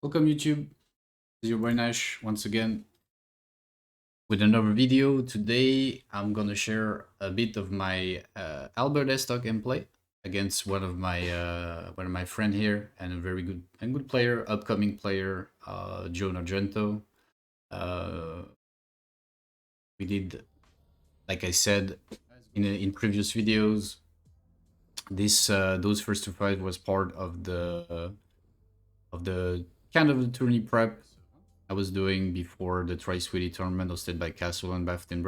Welcome YouTube, this is your boy Nash once again with another video. Today I'm gonna share a bit of my Halberd Estoc gameplay against one of my friend here and a very good player, upcoming player, Joanargento. Uh, we did, like I said in previous videos, this those first two fights was part of the kind of the tourney prep I was doing before the Tri-Swede tournament hosted by Castle and Baftin.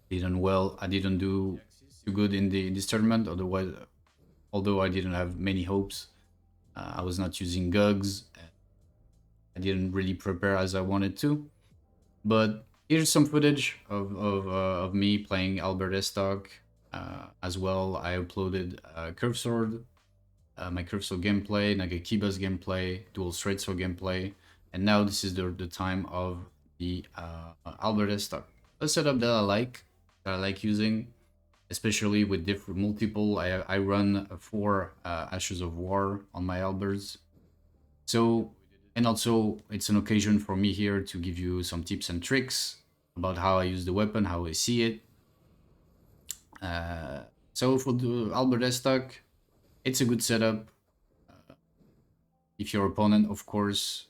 Didn't well. I didn't do too good in this tournament. Otherwise, although I didn't have many hopes, I was not using Gugs. I didn't really prepare as I wanted to. But here's some footage of me playing Halberd Estoc. As well, I uploaded Curve Sword, my Curve Sword gameplay, Nagakiba's gameplay, Dual Straight Sword gameplay, and now this is the time of the Halberd Estoc. A setup that I like using, especially with different multiple. I run four Ashes of War on my Halberds. So, and also it's an occasion for me here to give you some tips and tricks about how I use the weapon, how I see it. Uh, so for the Halberd Estoc, it's a good setup. If your opponent, of course,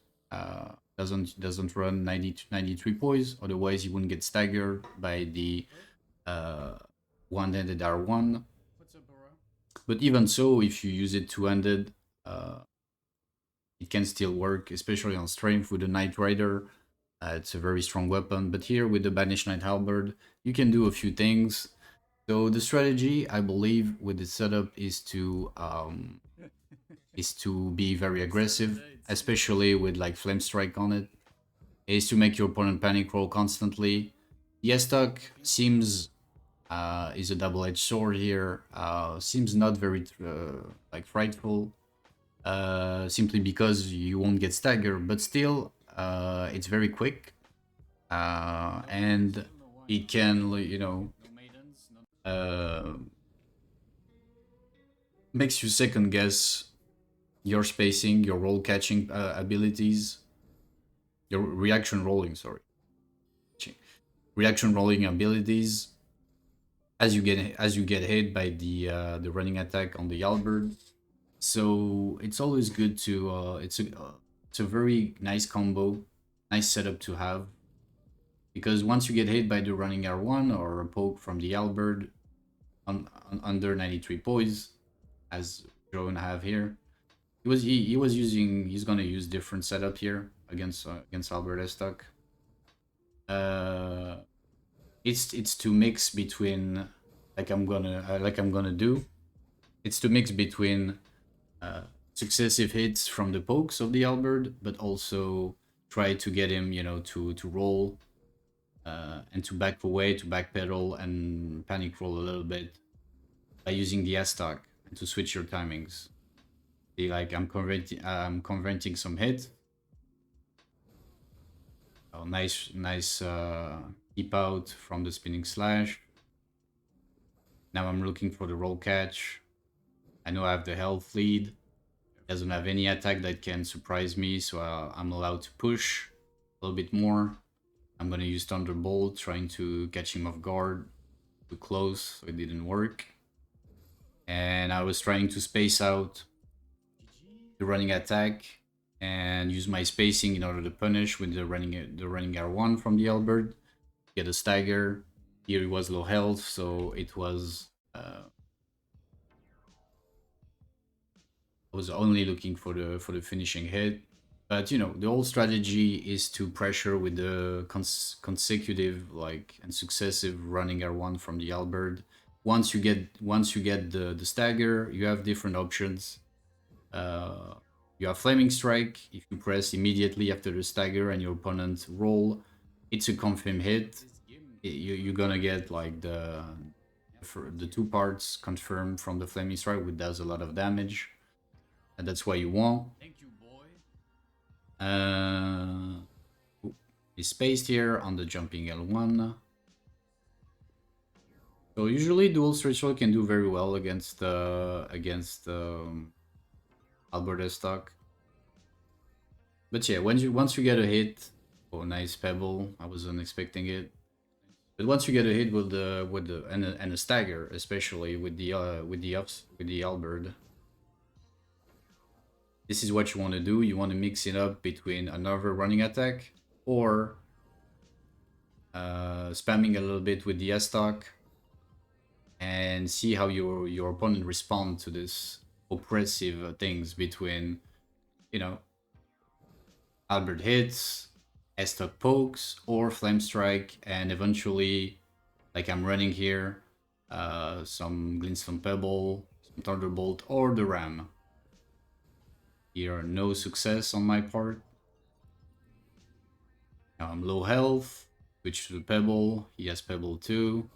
doesn't run 90 to 93 poise, otherwise you wouldn't get staggered by the uh, one-handed R1. But even so, if you use it two-handed, uh, it can still work, especially on strength with the Knight Rider. It's a very strong weapon. But here with the Banished Knight Halberd, you can do a few things. So the strategy, I believe, with the setup is to be very aggressive, especially with like Flame Strike on it. Is to make your opponent panic roll constantly. The Estoc seems is a double-edged sword here. Seems not very like frightful, simply because you won't get staggered, but still, it's very quick, and it can, uh, makes you second guess your spacing, your roll catching abilities, your reaction rolling. Sorry, reaction rolling abilities as you get hit by the running attack on the Halberd. So it's always good to it's a very nice combo, nice setup to have, because once you get hit by the running R1 or a poke from the Halberd on under 93 poise, as Joan have here, he's gonna use different setup here against Halberd Estoc. Uh, it's to mix between, like I'm gonna do. It's to mix between uh, successive hits from the pokes of the Halberd, but also try to get him, to roll, and to back away, to backpedal and panic roll a little bit by using the Estoc and to switch your timings. See, like I'm converting some hit. Oh, nice keep out from the spinning slash. Now I'm looking for the roll catch. I know I have the health lead. Doesn't have any attack that can surprise me, so I'm allowed to push a little bit more. I'm gonna use Thunderbolt, trying to catch him off guard. Too close, so it didn't work. And I was trying to space out the running attack and use my spacing in order to punish with the running R1 from the Halberd. Get a stagger. Here it was low health, so it was I was only looking for the finishing hit. But the whole strategy is to pressure with the consecutive and successive running R1 from the Halberd. Once you get the stagger, you have different options. Uh, you have Flaming Strike. If you press immediately after the stagger and your opponent roll, it's a confirm hit. You're gonna get like the two parts confirmed from the Flaming Strike, which does a lot of damage, and that's why you want. Uh, is spaced here on the jumping L1. So usually dual straight can do very well against Halberd Estoc. But yeah, once you get a hit, oh nice pebble, I wasn't expecting it. But once you get a hit with the and a stagger, especially with the Halberd, this is what you want to do. You want to mix it up between another running attack or spamming a little bit with the Estoc and see how your opponent respond to this oppressive things between, you know, Halberd hits, Estoc pokes, or Flame Strike, and eventually, like I'm running here, some Glintstone Pebble, some Thunderbolt, or the Ram. Here, no success on my part. Now I'm low health, switch to the Pebble, he has Pebble too.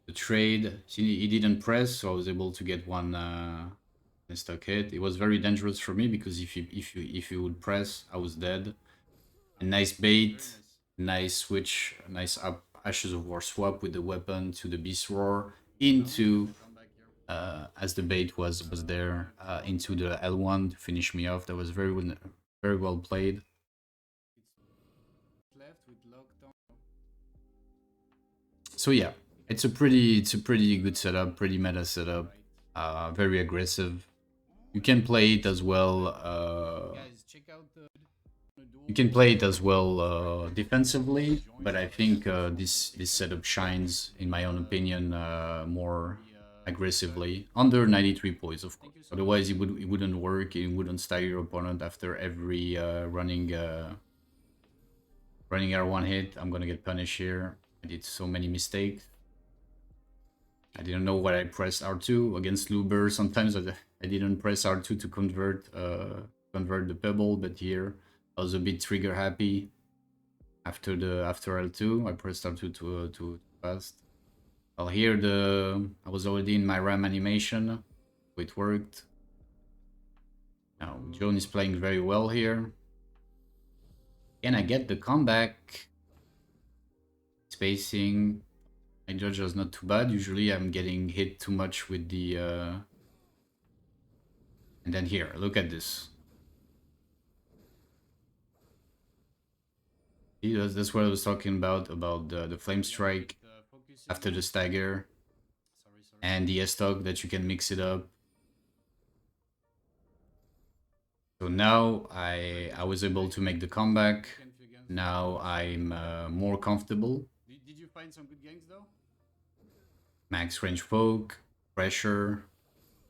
The trade, see, he didn't press, so I was able to get one Estoc hit. It was very dangerous for me because if you would press, I was dead. A nice bait, nice switch, nice up Ashes of War swap with the weapon to the Beast Roar into, as the bait was there, into the L1 to finish me off. That was very well played. So yeah, it's a pretty good setup, pretty meta setup, very aggressive. You can play it as well. You can play it as well defensively, but I think this setup shines, in my own opinion, more aggressively under 93 points, of course. Otherwise, it wouldn't work. It wouldn't stagger your opponent after every running R1 hit. I'm gonna get punished here. I did so many mistakes. I didn't know what I pressed R2 against Luber. Sometimes I didn't press R2 to convert the pebble, but here I was a bit trigger happy. After L2, I pressed R2 too fast. Well, here I was already in my RAM animation, so it worked. Now Joan is playing very well here. Can I get the comeback? Spacing, my judge was not too bad. Usually I'm getting hit too much with the... And then here, look at this. See, that's what I was talking about the Flame Strike after the stagger and the Estoc, that you can mix it up. So now I was able to make the comeback. Now I'm more comfortable. Did you find some good ganks though? Max range poke, pressure,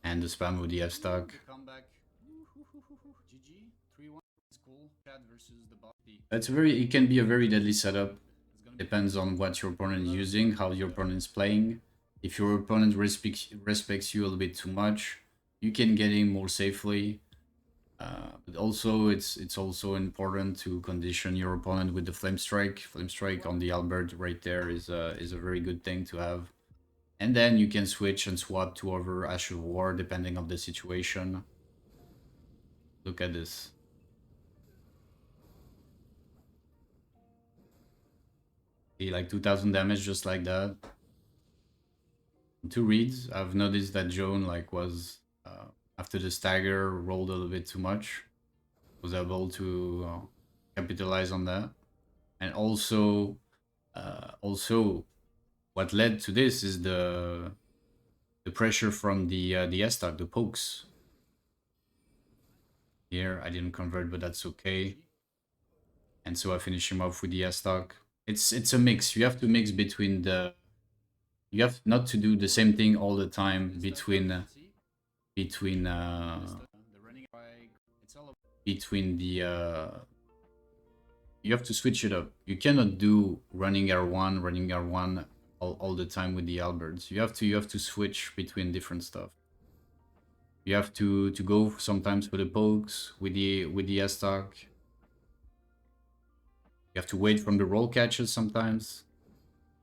and the spam with the F-stock. It can be a very deadly setup. Depends on what your opponent is using, how your opponent is playing. If your opponent respects you a little bit too much, you can get in more safely. But also, it's also important to condition your opponent with the Flame Strike. Flame Strike on the Halberd right there is a very good thing to have. And then you can switch and swap to other Ash of War depending on the situation. Look at this. See, like 2000 damage just like that. Two reads. I've noticed that Joan was after the stagger rolled a little bit too much. Was able to capitalize on that, and also what led to this is the pressure from the Estoc, the pokes. Here I didn't convert, but that's okay. And so I finish him off with the Estoc. It's a mix. You have to mix between you have not to do the same thing all the time between the you have to switch it up. You cannot do running R1 all the time with the Halberds. You have to switch between different stuff. You have to go sometimes with the pokes, with the Estoc. You have to wait from the roll catches sometimes.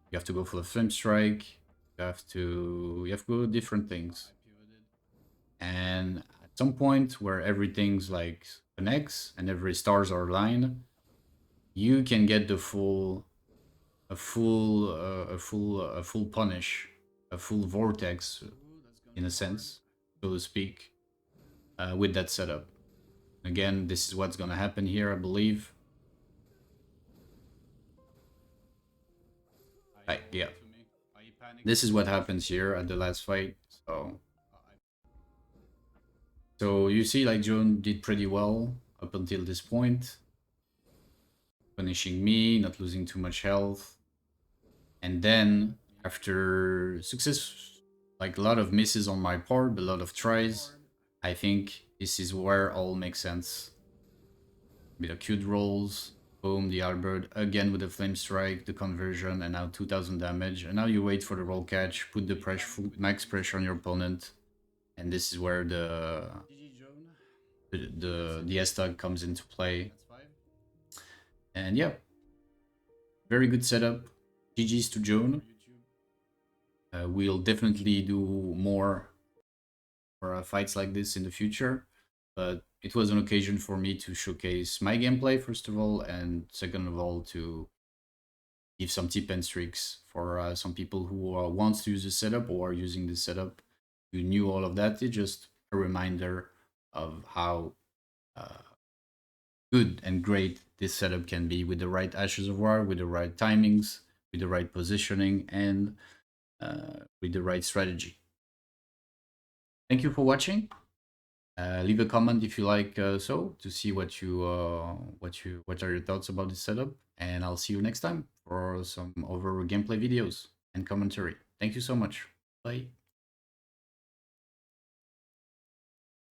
You have to go for the Flame Strike. You have to go different things. And at some point where everything's like connects and every stars are aligned, you can get the full punish, a full vortex in a sense, so to speak, with that setup. Again, this is what's gonna happen here, I believe. Right, yeah. This is what happens here at the last fight. So you see, like, Joan did pretty well up until this point, punishing me, not losing too much health. And then after success, like a lot of misses on my part, a lot of tries, I think this is where all makes sense. Bit of cute rolls, boom, the Halberd, again with the flame strike, the conversion, and now 2000 damage. And now you wait for the roll catch, put the pressure, max pressure on your opponent, and this is where the Estoc comes into play. And yeah, very good setup. GG's to Joan. We'll definitely do more for fights like this in the future, but it was an occasion for me to showcase my gameplay, first of all, and second of all, to give some tip and tricks for some people who want to use the setup or are using the setup. You knew all of that. It's just a reminder of how good and great this setup can be with the right Ashes of War, with the right timings, with the right positioning, and with the right strategy. Thank you for watching. Leave a comment if you like so to see what are your thoughts about this setup, and I'll see you next time for some other gameplay videos and commentary. Thank you so much. Bye.